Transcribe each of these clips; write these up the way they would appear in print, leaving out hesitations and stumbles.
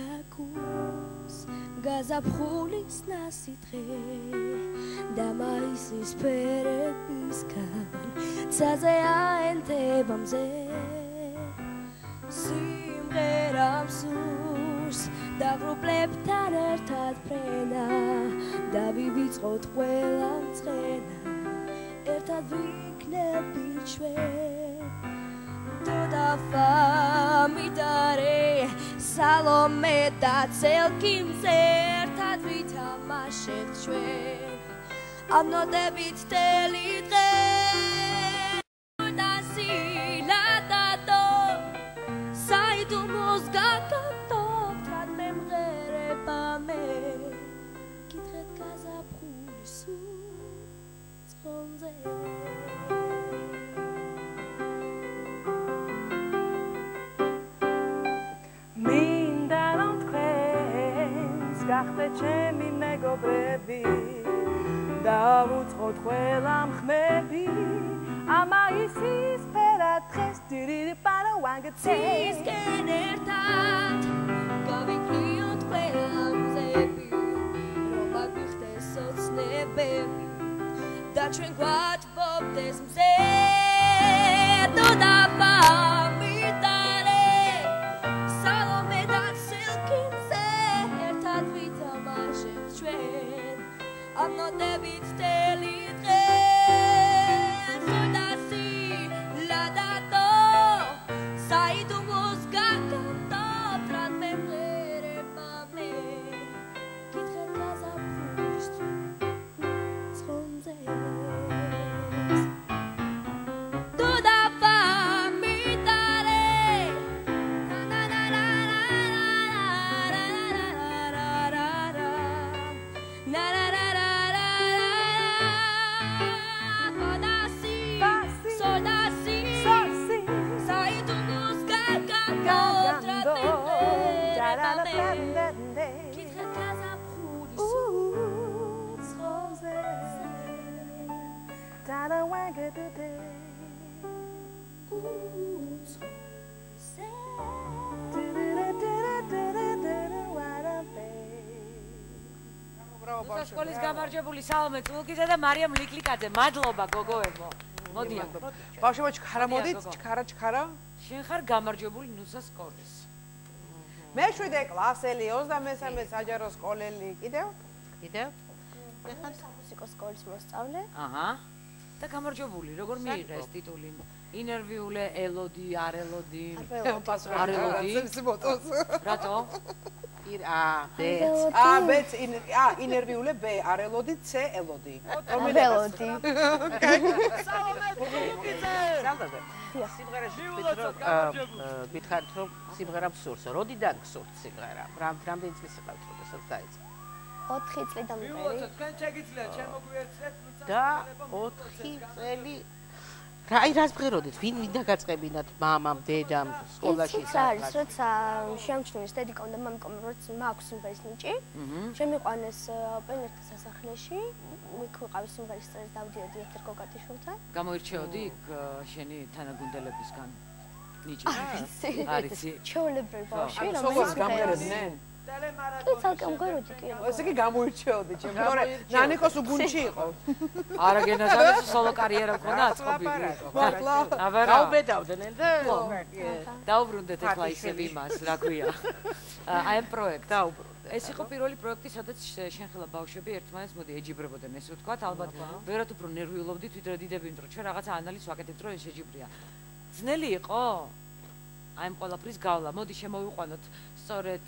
ეცვიაკუს გაზაფხულის ნასიტყე და მაისის ფერებისგან ცაზე აენთება მზე სიმღერამ სურს დაღრუბლებთან ერთად ფრენა და ვივიწყოთ ყველა მწყენა ერთად ვიქნებით ჩვენ დაფამიდარე სალომე და ცელკიმზე ერთად ვითამაშებთ ჩვენ ამ ნოტებით თელი დღე და სილადადო საიდუმოს გაკატობთ რად მემღერება მე კითხეთ გაზაფხულის უწყონზე გახდე ჩემი მეგობრები და ვუწყოთ ყველა მხმები ამაისის ფერად დღეს დირირი პარავანგცისკენ ერთად გავიქრიოთ ყველა მზები რომ აგვიხდეს ოცნებები და ჩვენ გვატბობდეს მზე თუ დაფამიდარე სალომე და ცილკიმზე ჩვენ ამ ნოტებით თელი დღე ხოდასი ლადადო საიდუმოს გაკატობ რად მემღერება მე კითხეთ გაზაფხულის ცხონზე თუ დაფამიდარე სკოლის გამარჯვებული სალომე წულკიძე და მარიამ ლიკლიკაძე. მადლობა გოგოებო. მოდიან. ბავშვებო, ჩქარა მოდით, ჩქარა. შენ ხარ გამარჯვებული ნუსა სკოლის. მე-7 კლასელი, 23 საჯარო სკოლელი. კიდევ? მე ხარ მუსიკოს სკოლის მოსწავლე. აჰა. და გამარჯვებული, როგორ მიიღეს ტიტული? ინერვიულე ელოდი, არელოდი. არელოდი. რატო? ბეც ინერვიულე ბ არელოდი C ელოდი ელოდი გითხარით რომ სიმღერა მსურს როდიდან გსურთ სიმღერა რამდენი წლის იყავთ როდესაც დაიწყო 4 წლიდან მერე თქვენ შეგიძლიათ ჩემ მოგვიერთდეთ და 4 წელი რას მღეროდით? ვინ დაგაწყებინათ? მამამ, დედამ, სკოლაში არის, როცა შემჩნევს დედიკომ და მამიკომ, როცა მაქვს სიმღერის ნიჭი. შემიყვანეს პენერთა სასახლეში, იქ ვიყავი სიმღერის წერის დავდიოდი ერთ-ერთ გოგატიშვილთან. გამოირჩეოდი იქ შენი თანაგუნდელებისგან ნიჭი? არიცი. ჩეულებრივი ბავშვი, რომელიც გამღერებდნენ. კი, ცალკე მღეროდი კი. ესე იგი გამოირჩეოდი ჩემ, თორე ნანიკოს უგუნჩი იყო. არა გენაზარეს სოლო კარიერა მქონდა აწყობილი. მართლა? დაუბედავდნენ და დაუბრუნდეთ ახლა ისევ იმას, რა ქვია. აი ამ პროექტს დაუბრუნდეთ. ეს იყო პირველი პროექტი, სადაც შენ ხელა ბავშვები ერთმანეთს მოდი ეჯიბრებოდნენ, ესე ვთქვათ, ალბათ ვერათ უფრო ნერვიულობდით, ვიდრე დიდები, იმიტომ რომ ჩვენ რაღაცა ანალიზს ვაკეთებთ, რომ ეს შეჯიბრია. ძნელი იყო? აი ამ ყველაფრის გავლა. მოდი შემოვიყვანოთ სწორედ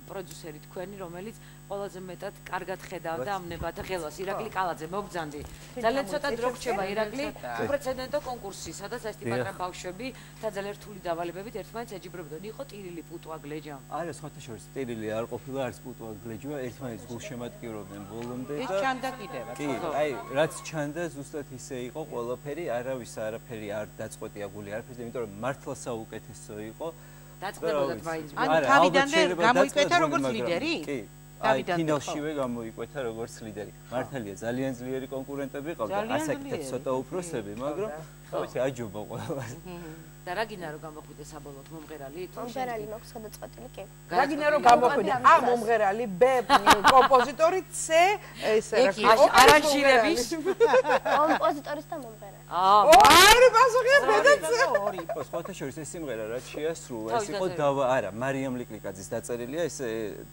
პროდიუსერი თქვენი, რომელიც ყველაზე მეტად კარგად ხედავდა ამ ნებათა ხელას. ირაკლი კალაძე, მოგძანდი. ძალიან ცოტა დრო გრჩება ირაკლი, უპრეცედენტო კონკურსი, სადაც ეს ტიპატრა ბავშვები და ძალიან რთული დავალებებით ერთმანეთს ეჯიბრებოდნენ. იყო ტირილი, პუტვა, გლეჯა. არა, სხვათა შორის ტირილი არ ყოფილა, არც პუტვა, გლეჯა, ერთმანეთს გულშემატკივრობდნენ ბოლომდე და ეს ჩანდა კიდევაც. კი, აი, რაც ჩანდა, ზუსტად ისე იყო ყველაფერი, არაფერი არ დაწყვეტია გული არაფერზე, იმიტომ რომ მართლა საუკეთესო იყო. დაწყდებოდათ მაინც. ანუ თავიდანვე გამოიკვეთა როგორც ლიდერი? კი. აი ფინალშივე გამოიკვეთა როგორც ლიდერი. მართალია ძალიან ძლიერი კონკურენტები ყავდა, ასაკით ცოტა უფროსები, მაგრამ ხო ვიცი აჯობა ყველას. და რა გინდა რომ გამოხვიდე საბოლოოდ მომღერალი? მომღერალი მაქვს გადაწყვეტილი კი. რა გინდა რომ გამოხვიდე? ა მომღერალი, ბ კომპოზიტორი, C ესე რა ქვია, არანჟირების. კომპოზიტორის და მომღერალი. ორი პასუხია ბედაცი. სხვათა შორის ეს სიმღერა რაც შეასრულა, ეს იყო დავა, არა, მარიამ ლიკლიკაძის დაწერილია, ეს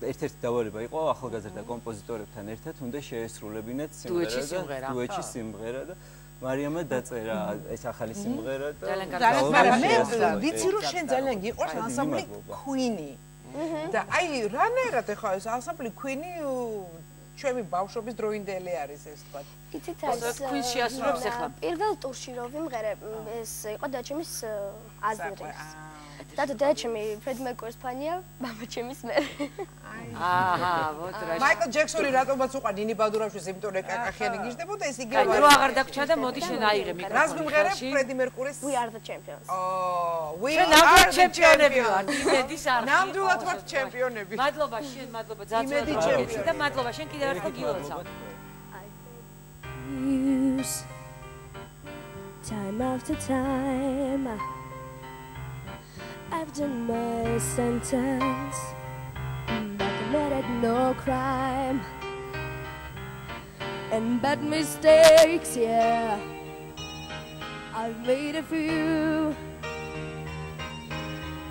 ერთ-ერთი დავალება იყო ახალგაზრდა კომპოზიტორებთან ერთად უნდა შეესრულებინათ სიმღერა და დუეტში სიმღერა და მარიამმა დაწერა ეს ახალი სიმღერა და მაგრამ მე ვიცი რომ შენ ძალიან გიყვარს ანსამბლი Queen-ი. და აი რანაირად ახლა ეს ანსამბლი Queen-ი ჩემი ბავშვობის დროინდელი არის ეს თქვა. იცით არის Queen შეასრულებს ახლა. პირველ ტურში რო ვიმღერე ეს იყო დაჩემის აზრი. დადო დაჩემი ფრედი მერკურის ფანია, მამა ჩემის მე. აჰა, ვოთ რა. მაიკლ ჯექსონი რატომაც უყარ ნინი ბადურაშვილს, იმიტომ რომ კაკახიანი გიждდებოდა ეს იგივე. აი, რო აღარ დაგჭა და მოდი შენ აიღე მიკროფონი. რას ვიმღერე ფრედი მერკურის? We are the champions. We are the champions. იმედის არ. ნამდვილად ვართ ჩემპიონები. მადლობა შენ, მადლობა ძაცვა და მადლობა შენ კიდევ ერთხელ გილოცავ. Time after time I've done my sentence but committed no crime and bad mistakes, yeah I've made a few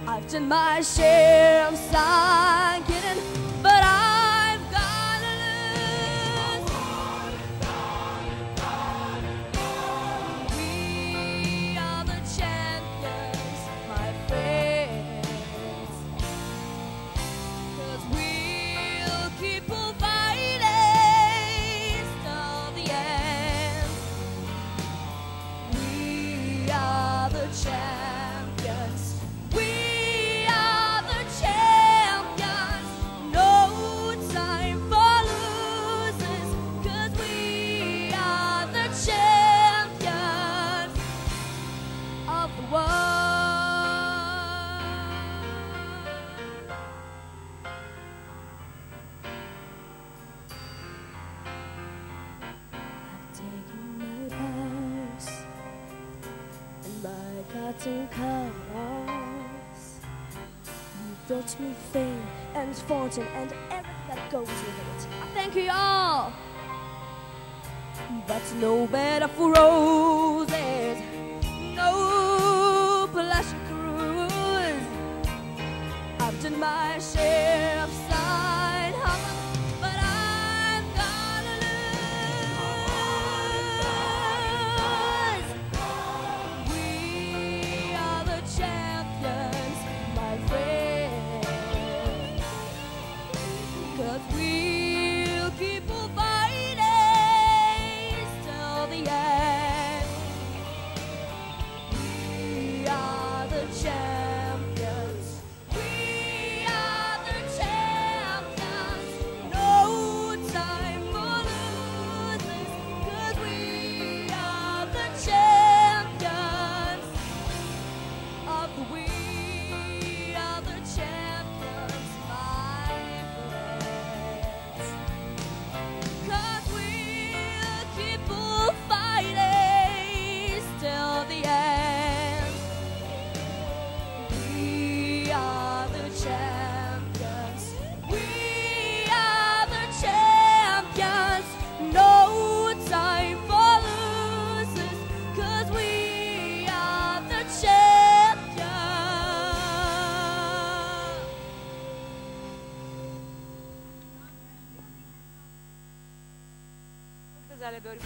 I've done my share of sinking but I've gotta lose We are the champions, my friends 'Cause we'll keep on fighting till the end We are the champions We are the champions No time for losers 'Cause we are the champions of the world I've taken my vows and my cutting colors You brought me fame and fortune and everything that goes with it I thank you all But no bed for roses No pleasure cruise I've done my share of side hustle But I've gotta lose We are the champions, my friends 'Cause we'll keep on fighting till the end We are the champions We are the champions No time for losers 'Cause we are the champions of the We are the champions, my friends 'Cause we'll keep on fighting till the end We are the champions We are the champions No time for losers 'Cause we are the champions ზალე ბევრი